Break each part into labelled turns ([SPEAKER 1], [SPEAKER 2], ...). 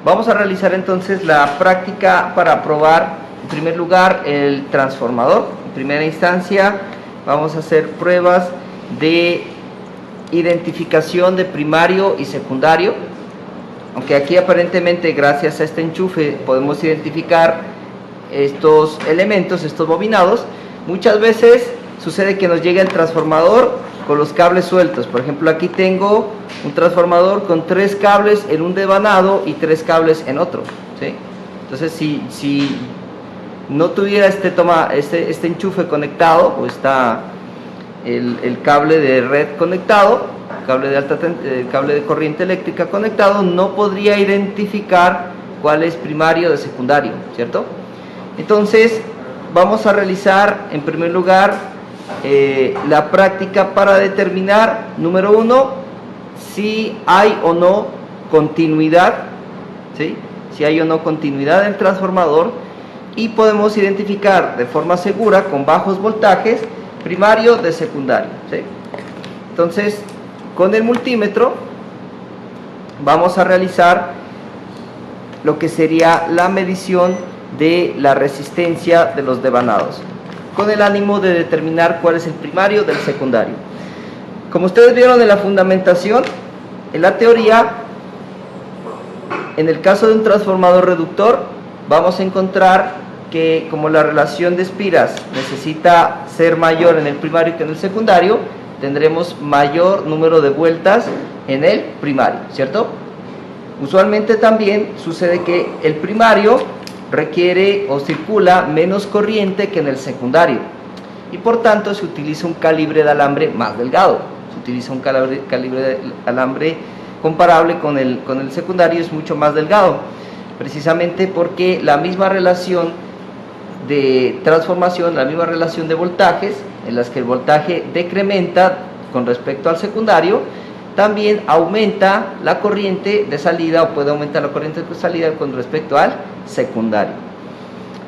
[SPEAKER 1] Vamos a realizar entonces la práctica para probar, en primer lugar, el transformador. En primera instancia, vamos a hacer pruebas de identificación de primario y secundario. Aunque aquí aparentemente, gracias a este enchufe, podemos identificar estos elementos, estos bobinados, muchas veces sucede que nos llega el transformador con los cables sueltos. Por ejemplo, aquí tengo un transformador con 3 cables en un devanado y 3 cables en otro, ¿sí? Entonces, si no tuviera este enchufe conectado, o está el cable de red conectado, cable de corriente eléctrica conectado, no podría identificar cuál es primario de secundario, ¿cierto? Entonces, vamos a realizar en primer lugar la práctica para determinar, número 1, si hay o no continuidad, ¿sí? Si hay o no continuidad del transformador, y podemos identificar de forma segura, con bajos voltajes, primario de secundario, ¿sí? Entonces, con el multímetro vamos a realizar lo que sería la medición de la resistencia de los devanados, con el ánimo de determinar cuál es el primario del secundario. Como ustedes vieron en la fundamentación, en la teoría, en el caso de un transformador reductor, vamos a encontrar que como la relación de espiras necesita ser mayor en el primario que en el secundario, tendremos mayor número de vueltas en el primario, ¿cierto? Usualmente también sucede que el primario requiere o circula menos corriente que en el secundario, y por tanto se utiliza un calibre de alambre más delgado. Se utiliza un calibre de alambre comparable con el secundario, es mucho más delgado, precisamente porque la misma relación de transformación, la misma relación de voltajes, en las que el voltaje decrementa con respecto al secundario, también aumenta la corriente de salida, o puede aumentar la corriente de salida con respecto al secundario.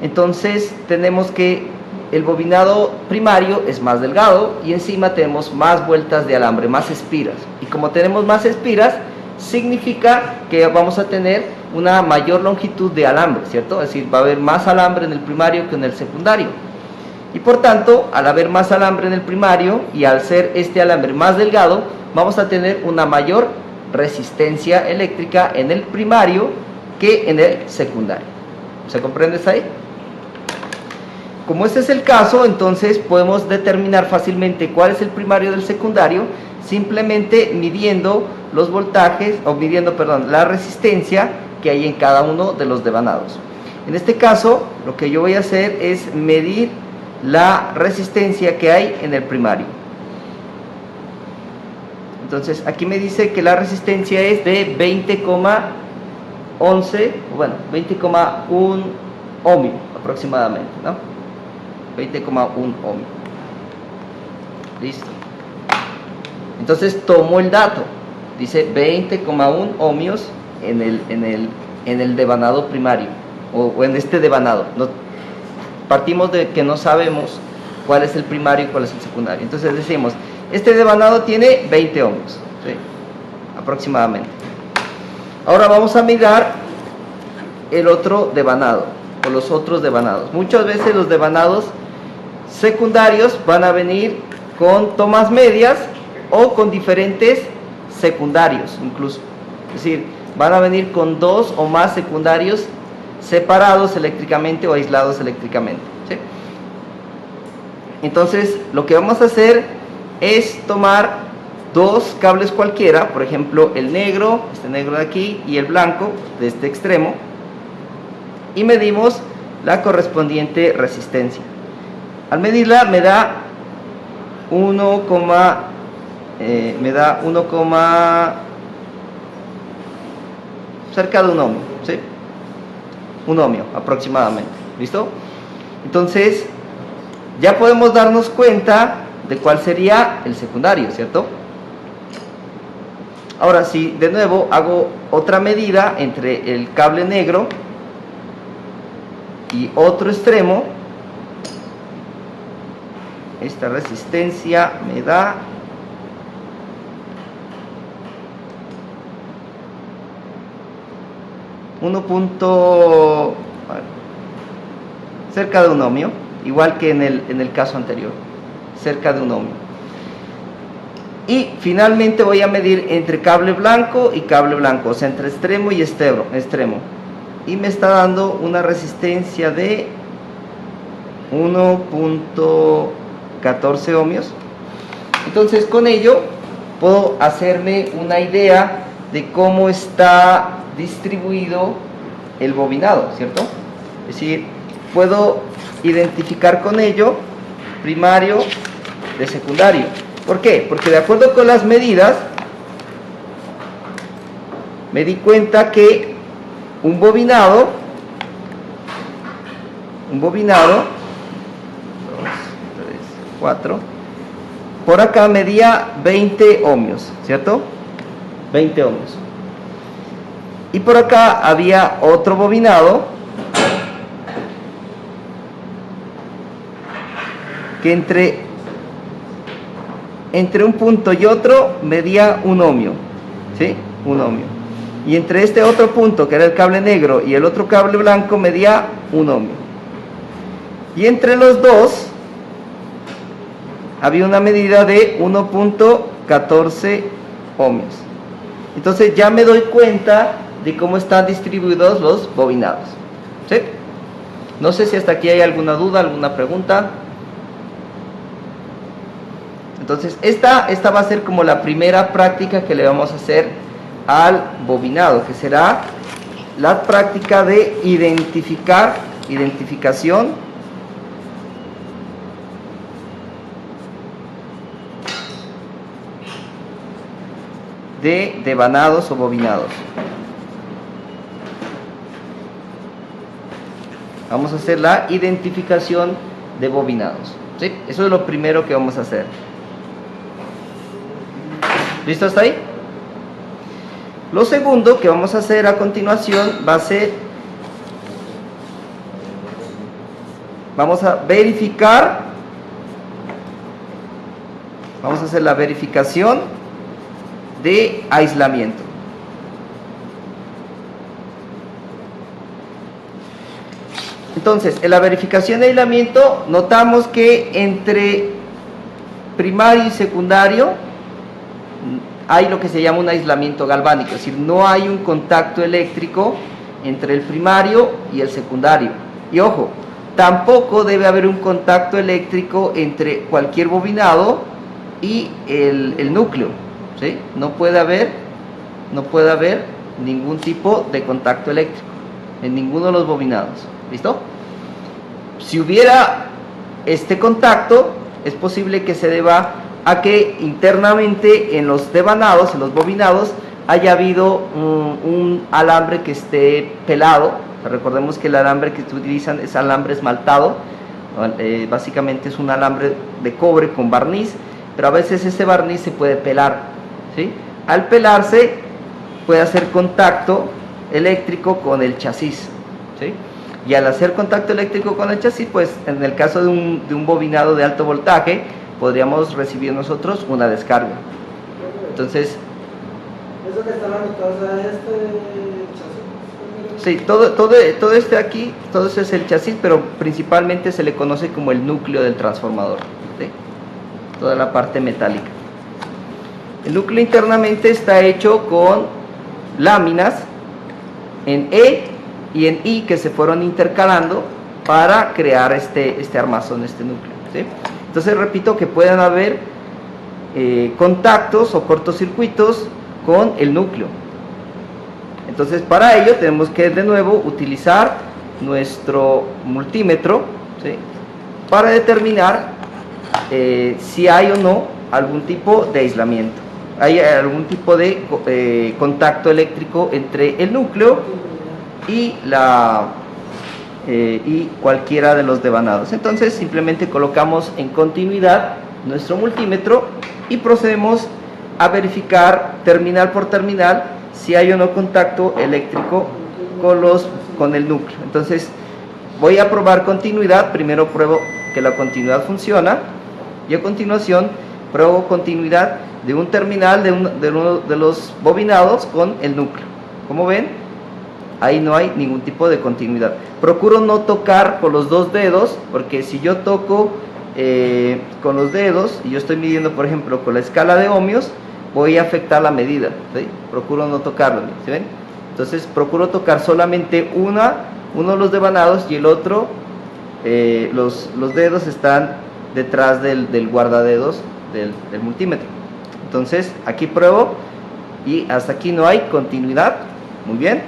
[SPEAKER 1] Entonces tenemos que el bobinado primario es más delgado y encima tenemos más vueltas de alambre, más espiras, y como tenemos más espiras, significa que vamos a tener una mayor longitud de alambre, ¿cierto? Es decir, va a haber más alambre en el primario que en el secundario, y por tanto, al haber más alambre en el primario y al ser este alambre más delgado, vamos a tener una mayor resistencia eléctrica en el primario que en el secundario. ¿Se comprende hasta ahí? Como este es el caso, entonces podemos determinar fácilmente cuál es el primario del secundario, simplemente midiendo los voltajes, o midiendo, perdón, la resistencia que hay en cada uno de los devanados. En este caso, lo que yo voy a hacer es medir la resistencia que hay en el primario. Entonces, aquí me dice que la resistencia es de 20,11, bueno, 20,1 ohmio aproximadamente, ¿no? 20,1 ohmio. Listo. Entonces tomo el dato, dice 20,1 ohmios en el devanado primario, o en este devanado. Partimos de que no sabemos cuál es el primario y cuál es el secundario. Entonces decimos, este devanado tiene 20 ohmios, ¿sí? Aproximadamente. Ahora vamos a mirar el otro devanado, o los otros devanados. Muchas veces los devanados secundarios van a venir con tomas medias o con diferentes secundarios incluso. Es decir, van a venir con 2 o más secundarios separados eléctricamente o aislados eléctricamente, ¿sí? Entonces, lo que vamos a hacer es tomar 2 cables cualquiera, por ejemplo, el negro, este negro de aquí, y el blanco de este extremo, y medimos la correspondiente resistencia. Al medirla me da 1, cerca de 1 ohmio, ¿sí? 1 ohmio aproximadamente, ¿listo? Entonces, ya podemos darnos cuenta de cuál sería el secundario, ¿cierto? Ahora, si de nuevo hago otra medida entre el cable negro y otro extremo, esta resistencia me da cerca de 1 ohmio, igual que en el caso anterior, cerca de 1 ohmio. Y finalmente voy a medir entre cable blanco y cable blanco, o sea, entre extremo y extremo. Y me está dando una resistencia de 1.14 ohmios. Entonces con ello puedo hacerme una idea de cómo está distribuido el bobinado, ¿cierto? Es decir, puedo identificar con ello primario de secundario. ¿Por qué? Porque de acuerdo con las medidas me di cuenta que un bobinado 2, 3, 4, por acá medía 20 ohmios, ¿cierto? 20 ohmios. Y por acá había otro bobinado que entre un punto y otro medía 1 ohmio, ¿sí? 1 ohmio. Y entre este otro punto, que era el cable negro, y el otro cable blanco, medía 1 ohmio. Y entre los dos había una medida de 1.14 ohmios. Entonces ya me doy cuenta de cómo están distribuidos los bobinados, ¿sí? No sé si hasta aquí hay alguna duda, alguna pregunta. Entonces esta va a ser como la primera práctica que le vamos a hacer al bobinado, que será la práctica de identificación de devanados o bobinados. Vamos a hacer la identificación de bobinados, ¿sí? Eso es lo primero que vamos a hacer. ¿Listo hasta ahí? Lo segundo que vamos a hacer a continuación va a ser, vamos a hacer la verificación de aislamiento. Entonces, en la verificación de aislamiento notamos que entre primario y secundario hay lo que se llama un aislamiento galvánico, es decir, no hay un contacto eléctrico entre el primario y el secundario. Y ojo, tampoco debe haber un contacto eléctrico entre cualquier bobinado y el núcleo, ¿sí? No puede haber ningún tipo de contacto eléctrico en ninguno de los bobinados. ¿Listo? Si hubiera este contacto, es posible que se deba a que internamente en los devanados, en los bobinados, haya habido un alambre que esté pelado. Recordemos que el alambre que se utilizan es alambre esmaltado, básicamente es un alambre de cobre con barniz, pero a veces ese barniz se puede pelar, ¿sí? Al pelarse puede hacer contacto eléctrico con el chasis, ¿sí? Y al hacer contacto eléctrico con el chasis, pues en el caso de un bobinado de alto voltaje, podríamos recibir nosotros una descarga. Entonces,
[SPEAKER 2] ¿eso que está anotado es chasis?
[SPEAKER 1] Sí, todo este aquí, todo eso es el chasis, pero principalmente se le conoce como el núcleo del transformador, ¿sí? Toda la parte metálica. El núcleo internamente está hecho con láminas en E y en I que se fueron intercalando para crear este armazón, este núcleo, ¿sí? Entonces repito que pueden haber contactos o cortocircuitos con el núcleo. Entonces para ello tenemos que de nuevo utilizar nuestro multímetro, ¿sí? Para determinar si hay o no algún tipo de aislamiento, hay algún tipo de contacto eléctrico entre el núcleo y cualquiera de los devanados. Entonces simplemente colocamos en continuidad nuestro multímetro y procedemos a verificar terminal por terminal si hay o no contacto eléctrico con el núcleo. Entonces voy a probar continuidad. Primero pruebo que la continuidad funciona y a continuación pruebo continuidad de un terminal de uno de los bobinados con el núcleo. Como ven, ahí no hay ningún tipo de continuidad. Procuro no tocar con los dos dedos, porque si yo toco con los dedos y yo estoy midiendo, por ejemplo, con la escala de ohmios, voy a afectar la medida, ¿sí? Procuro no tocarlo, ¿sí ven? Entonces procuro tocar solamente uno de los devanados y el otro, los dedos están detrás del guardadedos del multímetro. Entonces aquí pruebo y hasta aquí no hay continuidad. Muy bien,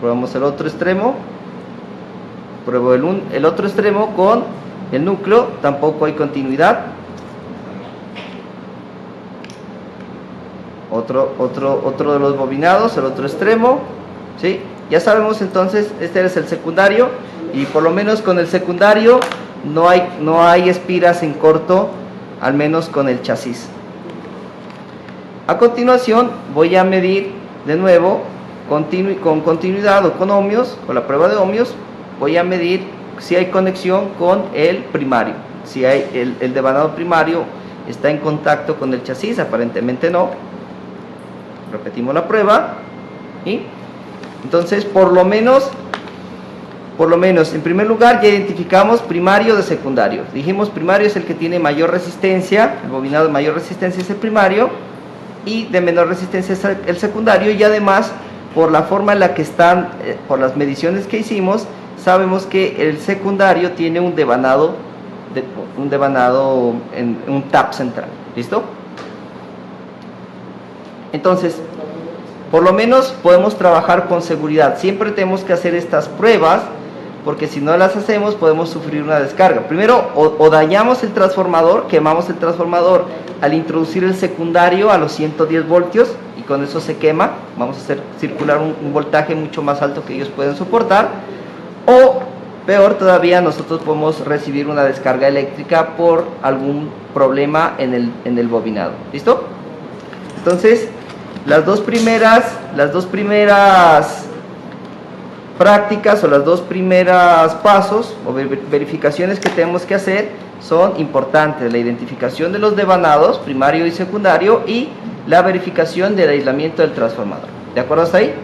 [SPEAKER 1] probamos el otro extremo, pruebo el otro extremo con el núcleo, tampoco hay continuidad. Otro de los bobinados, el otro extremo, ¿sí? Ya sabemos entonces, este es el secundario, y por lo menos con el secundario no hay espiras en corto, al menos con el chasis. A continuación voy a medir de nuevo con continuidad o con ohmios, con la prueba de ohmios, voy a medir si hay conexión con el primario, si hay el devanado primario está en contacto con el chasis. Aparentemente no. Repetimos la prueba y entonces por lo menos en primer lugar ya identificamos primario de secundario. Dijimos primario es el que tiene mayor resistencia, el bobinado de mayor resistencia es el primario y de menor resistencia es el secundario, y además por la forma en la que están, por las mediciones que hicimos, sabemos que el secundario tiene un devanado en un tap central. ¿Listo? Entonces, por lo menos podemos trabajar con seguridad. Siempre tenemos que hacer estas pruebas, porque si no las hacemos podemos sufrir una descarga. Primero, o dañamos el transformador, quemamos el transformador al introducir el secundario a los 110 voltios, y con eso se quema. Vamos a hacer circular un voltaje mucho más alto que ellos pueden soportar. O, peor todavía, nosotros podemos recibir una descarga eléctrica por algún problema en el bobinado. ¿Listo? Entonces, las dos primeras prácticas o las dos primeras pasos o verificaciones que tenemos que hacer son importantes: la identificación de los devanados primario y secundario y la verificación del aislamiento del transformador. ¿De acuerdo hasta ahí?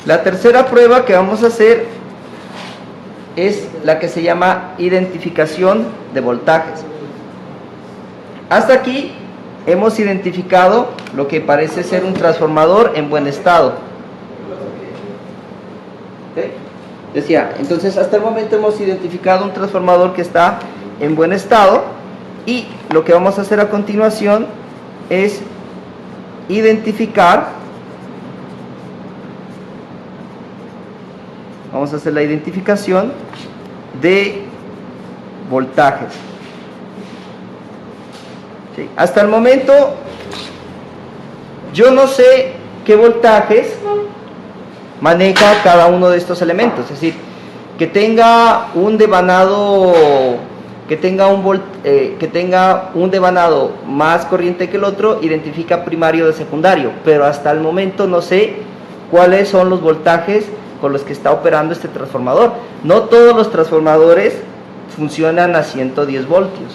[SPEAKER 1] La tercera prueba que vamos a hacer es la que se llama identificación de voltajes. Hasta aquí hemos identificado lo que parece ser un transformador en buen estado. ¿Okay? Decía, entonces hasta el momento hemos identificado un transformador que está en buen estado, y lo que vamos a hacer a continuación es vamos a hacer la identificación de voltajes. ¿Sí? Hasta el momento yo no sé qué voltajes maneja cada uno de estos elementos, es decir, que tenga un devanado, que tenga un devanado más corriente que el otro, identifica primario de secundario, pero hasta el momento no sé cuáles son los voltajes con los que está operando este transformador. No todos los transformadores funcionan a 110 voltios.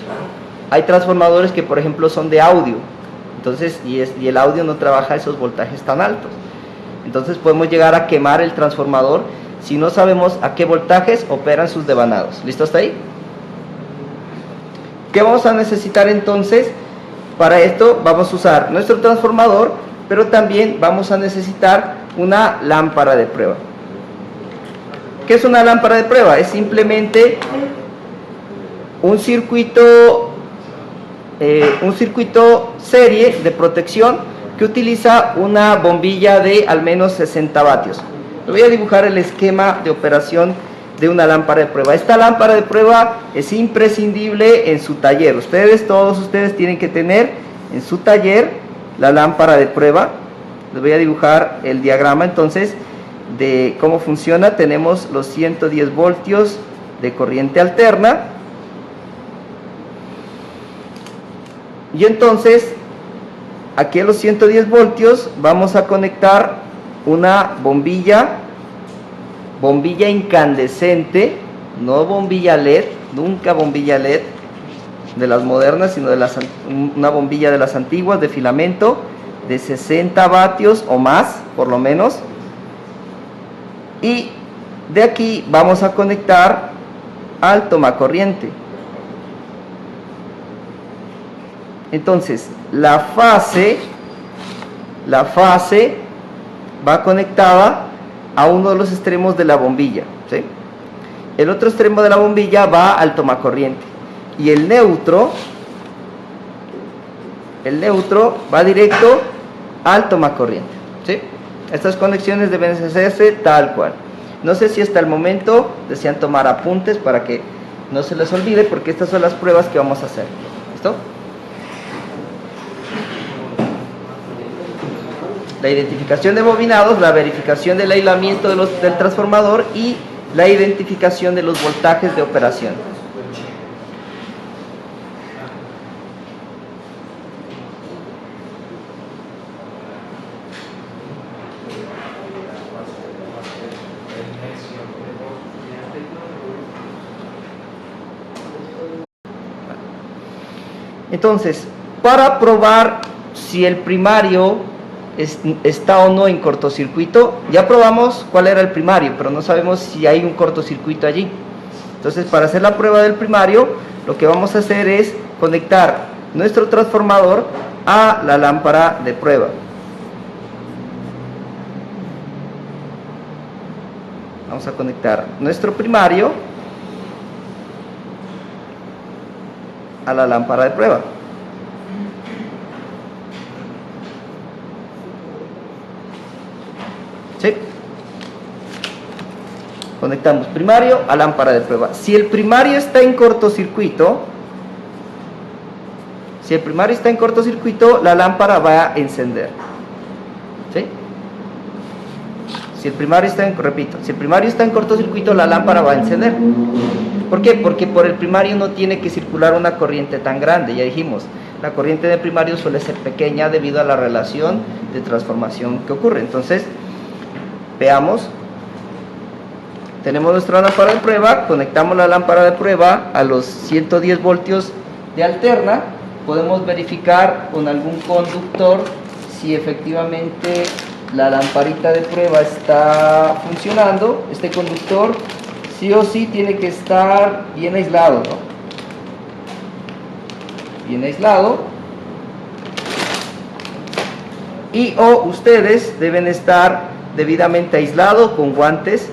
[SPEAKER 1] Hay transformadores que, por ejemplo, son de audio, entonces, y el audio no trabaja a esos voltajes tan altos. Entonces podemos llegar a quemar el transformador si no sabemos a qué voltajes operan sus devanados. ¿Listo hasta ahí? ¿Qué vamos a necesitar entonces? Para esto vamos a usar nuestro transformador, pero también vamos a necesitar una lámpara de prueba. ¿Qué es una lámpara de prueba? Es simplemente un circuito serie de protección que utiliza una bombilla de al menos 60 vatios. Les voy a dibujar el esquema de operación de una lámpara de prueba. Esta lámpara de prueba es imprescindible en su taller. Todos ustedes tienen que tener en su taller la lámpara de prueba. Les voy a dibujar el diagrama entonces de cómo funciona. Tenemos los 110 voltios de corriente alterna, y entonces aquí a los 110 voltios vamos a conectar una bombilla incandescente, no bombilla LED, nunca bombilla LED de las modernas, sino una bombilla de las antiguas de filamento de 60 vatios o más, por lo menos, y de aquí vamos a conectar al tomacorriente. Entonces la fase va conectada a uno de los extremos de la bombilla, ¿sí? El otro extremo de la bombilla va al tomacorriente y el neutro va directo al tomacorriente, ¿sí? Estas conexiones deben hacerse tal cual. No sé si hasta el momento desean tomar apuntes para que no se les olvide, porque estas son las pruebas que vamos a hacer. ¿Listo? La identificación de bobinados, la verificación del aislamiento del transformador y la identificación de los voltajes de operación. Entonces, para probar si el primario está o no en cortocircuito, ya probamos cuál era el primario, pero no sabemos si hay un cortocircuito allí. Entonces, para hacer la prueba del primario, lo que vamos a hacer es conectar nuestro transformador a la lámpara de prueba. Vamos a conectar nuestro primario a la lámpara de prueba. ¿Sí? Conectamos primario a lámpara de prueba. Si el primario está en cortocircuito, la lámpara va a encender. ¿Sí? Si el primario está en cortocircuito, la lámpara va a encender. ¿Por qué? Porque por el primario no tiene que circular una corriente tan grande. Ya dijimos, la corriente de primario suele ser pequeña debido a la relación de transformación que ocurre. Entonces, veamos. Tenemos nuestra lámpara de prueba, conectamos la lámpara de prueba a los 110 voltios de alterna. Podemos verificar con algún conductor si efectivamente la lamparita de prueba está funcionando. Este conductor sí o sí tiene que estar bien aislado, ¿no? Bien aislado. Y ustedes deben estar debidamente aislados con guantes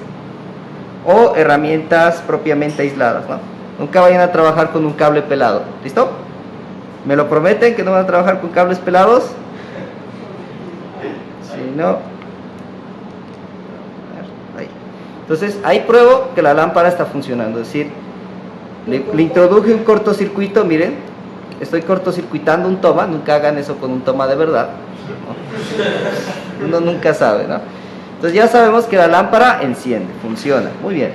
[SPEAKER 1] o herramientas propiamente aisladas, ¿no? Nunca vayan a trabajar con un cable pelado. ¿Listo? ¿Me lo prometen que no van a trabajar con cables pelados? Si no... Ahí. Entonces, ahí pruebo que la lámpara está funcionando. Es decir, le introduje un cortocircuito, miren. Estoy cortocircuitando un toma. Nunca hagan eso con un toma de verdad, ¿no? Uno nunca sabe, ¿no? Entonces ya sabemos que la lámpara enciende, funciona. Muy bien.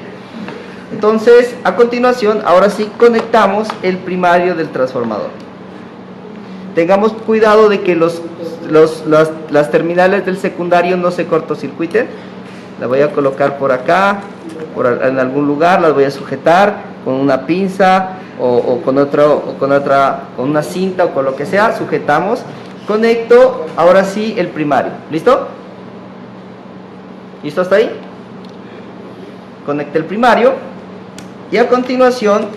[SPEAKER 1] Entonces, a continuación, ahora sí conectamos el primario del transformador. Tengamos cuidado de que las terminales del secundario no se cortocircuiten. La voy a colocar por acá, en algún lugar, las voy a sujetar con una pinza con una cinta o con lo que sea. Sujetamos, conecto, ahora sí el primario. ¿Listo? ¿Listo hasta ahí? Conecté el primario y a continuación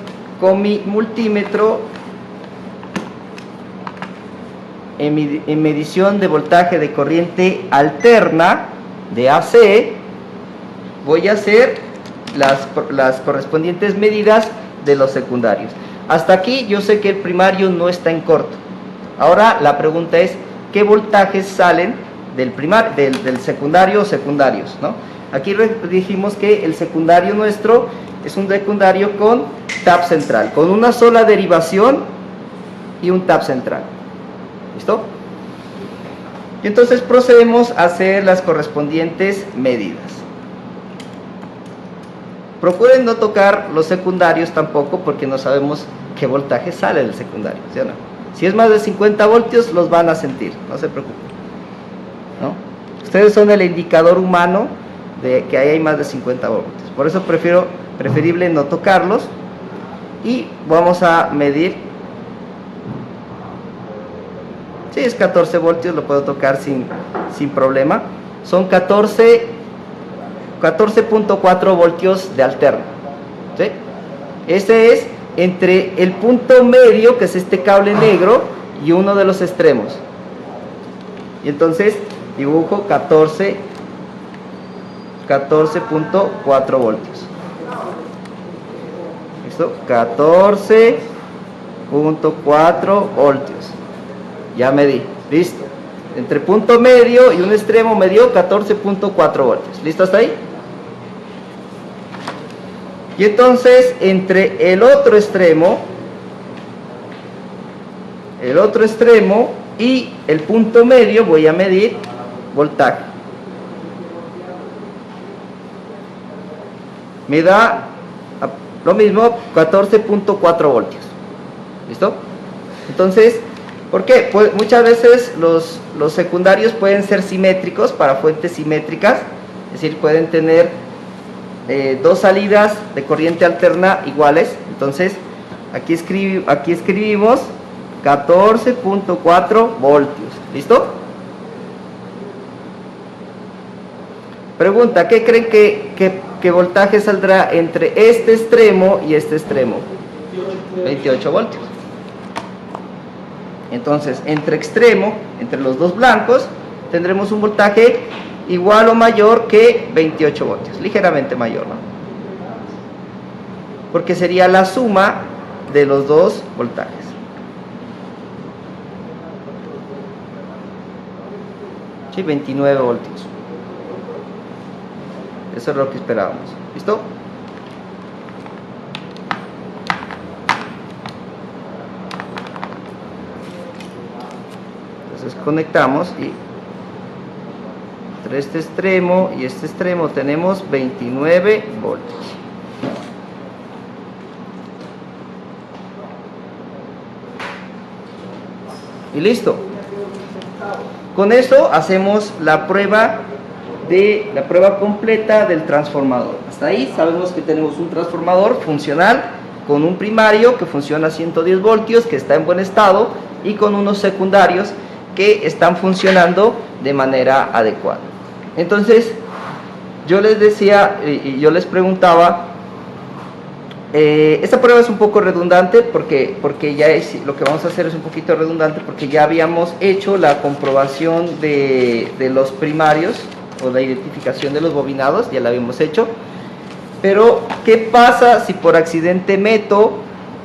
[SPEAKER 1] con mi multímetro en medición de voltaje de corriente alterna de AC voy a hacer las correspondientes medidas de los secundarios. Hasta aquí yo sé que el primario no está en corto. Ahora la pregunta es, ¿qué voltajes salen del secundario o secundarios, ¿no? Aquí dijimos que el secundario nuestro es un secundario con tap central, con una sola derivación y un tap central. ¿Listo? Y entonces procedemos a hacer las correspondientes medidas. Procuren no tocar los secundarios tampoco, porque no sabemos qué voltaje sale del secundario, ¿sí o no? Si es más de 50 voltios los van a sentir, no se preocupen, ¿no? Ustedes son el indicador humano de que ahí hay más de 50 voltios. Por eso preferible no tocarlos. Y vamos a medir. Si es 14 voltios, lo puedo tocar sin problema. Son 14 14.4 voltios de alterna, ¿sí? Este es entre el punto medio, que es este cable negro, y uno de los extremos. Y entonces dibujo 14.4 voltios. ¿Listo? 14.4 voltios. Ya medí. Listo. Entre punto medio y un extremo me dio 14.4 voltios. ¿Listo hasta ahí? Y entonces entre el otro extremo y el punto medio voy a medir voltaje. Me da lo mismo, 14.4 voltios. ¿Listo? Entonces, ¿por qué? Pues muchas veces los secundarios pueden ser simétricos para fuentes simétricas, es decir, pueden tener dos salidas de corriente alterna iguales. Entonces, aquí escribimos 14.4 voltios. ¿Listo? Pregunta, ¿qué creen que voltaje saldrá entre este extremo y este extremo? 28 voltios. Entonces, entre los dos blancos, tendremos un voltaje igual o mayor que 28 voltios, ligeramente mayor, ¿no? Porque sería la suma de los dos voltajes. Sí, 29 voltios. Eso es lo que esperábamos. ¿Listo? Entonces conectamos y entre este extremo y este extremo tenemos 29 voltios. Y listo. Con esto hacemos la prueba completa del transformador. Hasta ahí sabemos que tenemos un transformador funcional con un primario que funciona a 110 voltios, que está en buen estado, y con unos secundarios que están funcionando de manera adecuada. Entonces, yo les decía y yo les preguntaba, esta prueba es un poco redundante porque ya lo que vamos a hacer es un poquito redundante, porque ya habíamos hecho la comprobación de los primarios o la identificación de los bobinados, ya la habíamos hecho. Pero ¿qué pasa si por accidente meto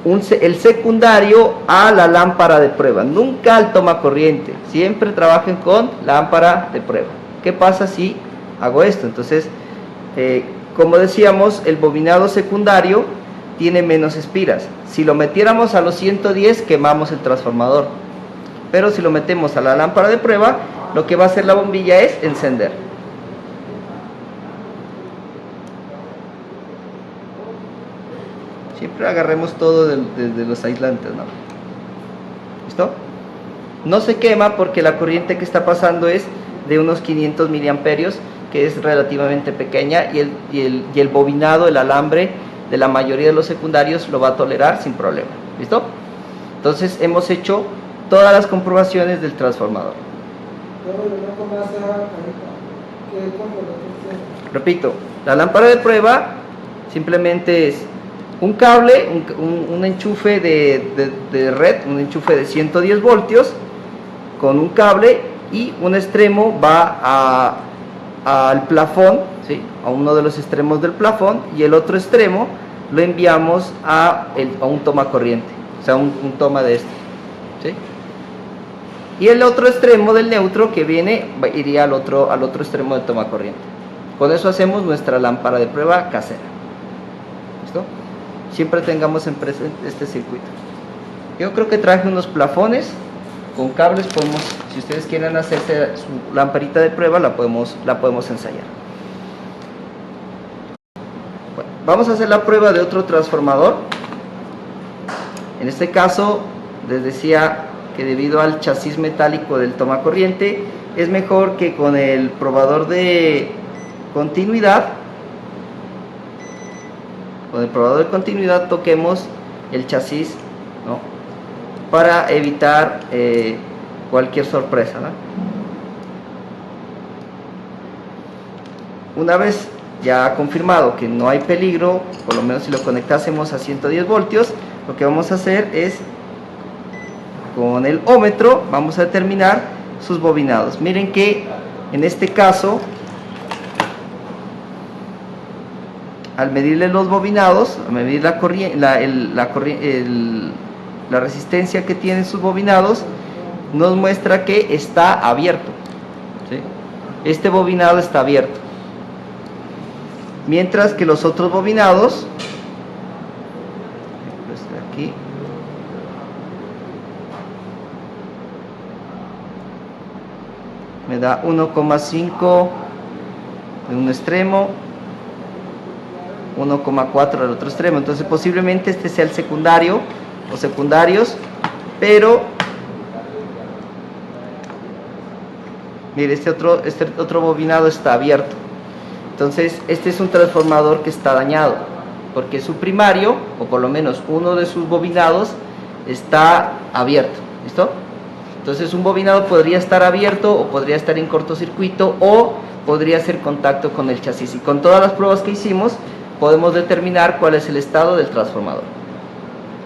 [SPEAKER 1] el secundario a la lámpara de prueba? Nunca al toma corriente, siempre trabajen con lámpara de prueba. ¿Qué pasa si hago esto? Entonces, como decíamos, el bobinado secundario tiene menos espiras. Si lo metiéramos a los 110, quemamos el transformador. Pero si lo metemos a la lámpara de prueba, lo que va a hacer la bombilla es encender. Siempre agarremos todo de los aislantes, ¿no? ¿Listo? No se quema porque la corriente que está pasando es de unos 500 miliamperios, que es relativamente pequeña, y el bobinado, el alambre de la mayoría de los secundarios lo va a tolerar sin problema. ¿Listo? Entonces hemos hecho todas las comprobaciones del transformador. Repito, la lámpara de prueba simplemente es un cable, un enchufe de red, un enchufe de 110 voltios con un cable, y un extremo va al plafón, ¿sí?, a uno de los extremos del plafón, y el otro extremo lo enviamos a un toma corriente, o sea, un toma de este, ¿sí? Y el otro extremo del neutro que viene iría al otro extremo del toma corriente. Con eso hacemos nuestra lámpara de prueba casera. ¿Listo? Siempre tengamos en presente este circuito. Yo creo que traje unos plafones con cables. Si ustedes quieren hacerse su lamparita de prueba, la podemos ensayar. Bueno, vamos a hacer la prueba de otro transformador. En este caso, les decía que debido al chasis metálico del toma corriente, es mejor que con el probador de continuidad, toquemos el chasis, ¿no?, para evitar cualquier sorpresa, ¿no? Una vez ya ha confirmado que no hay peligro, por lo menos si lo conectásemos a 110 voltios, lo que vamos a hacer es, con el ómetro, vamos a determinar sus bobinados. Miren que en este caso, al medirle los bobinados, al medir la resistencia que tienen sus bobinados, nos muestra que está abierto, ¿sí? Este bobinado está abierto, mientras que los otros bobinados, aquí, me da 1,5 en un extremo, 1,4 al otro extremo. Entonces posiblemente este sea el secundario o secundarios, pero mire, este otro bobinado está abierto. Entonces este es un transformador que está dañado, porque su primario, o por lo menos uno de sus bobinados, está abierto. ¿Listo? Entonces un bobinado podría estar abierto, o podría estar en cortocircuito, o podría hacer contacto con el chasis. Y con todas las pruebas que hicimos podemos determinar cuál es el estado del transformador.